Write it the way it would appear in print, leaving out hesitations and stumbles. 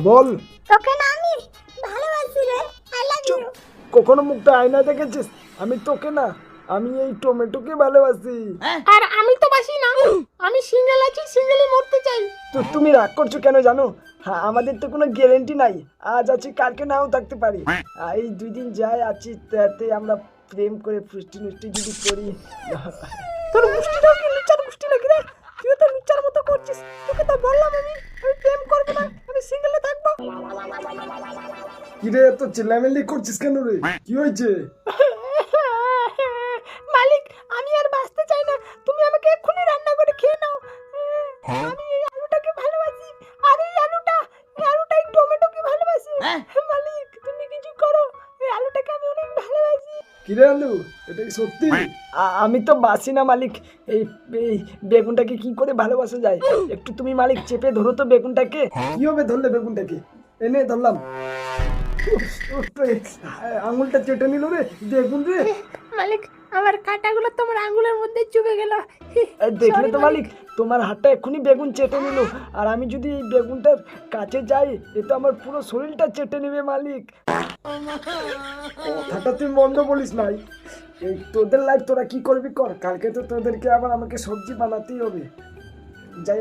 বল। তোকে না আমি ভালোবাসি রে, আই লাভ ইউ। কখনো মুখটা আয়নায় দেখেছিস? আমি তোকে না, আমি এই টমেটোকে ভালোবাসি। আর আমি তো বাসি না, আমি সিঙ্গেল আছি, সিঙ্গেলই মরতে চাই। তো তুমি রাগ করছো কেন জানো? হ্যাঁ, আমাদের তো কোনো গ্যারেন্টি নাই, আজ আছি কালকে নাও থাকতে পারি। এই 2 দিন যাই আছি, তাতে আমরা প্রেম করে ফুষ্টি নুষ্টি যদি করি। তোর মুষ্টিটাও কি লুচ্চার মুষ্টি নাকি রে? তুই তো লুচ্চার মতো করছিস। তোকে তো বললাম আমি প্রেম করবো না, আমি সিঙ্গেলে থাকবো। কি রে, এত চিল্লামিল্লি করছিস কেন রে? কি হয়েছে? মালিক, আমি আর বাঁচতে চাই না, তুমি আমাকে এক্ষুনি রান্না করে খেয়ে নাও। আমি এই আলুটাকে ভালোবাসি, আর এই আলুটাই টমেটোকে ভালোবাসি। মালিক, তুমি কিছু করো, এই আলুটাকে আমি অনেক ভালোবাসি। কি রে আলু, এটা কি সত্যি? আমি তো বাসি না মালিক। এই এই বেগুনটাকে কি করে ভালোবাসা যায়? একটু তুমি মালিক চেপে ধরো তো বেগুনটাকে। কি হবে ধরলে বেগুনটাকে? এনে ধরলাম। আঙুলটা চেটে নিল রে বেগুন রে। মালিক, আমার কাঁটাগুলো তোমার আঙ্গুলের মধ্যে চুবে গেল। দেখলে তো মালিক, তোমার হাতটা এক্ষুনি বেগুন চেটে নিল। আর আমি যদি এই বেগুনটার কাছে যাই, এ তো আমার পুরো শরীরটা চেটে নেবে মালিক। কথাটা তুই মন্দ বলিস নাই। এই তোদের লাইফ তোরা কি করবি কর, কালকে তো তোদেরকে আবার আমাকে সবজি বানাতেই হবে। যাই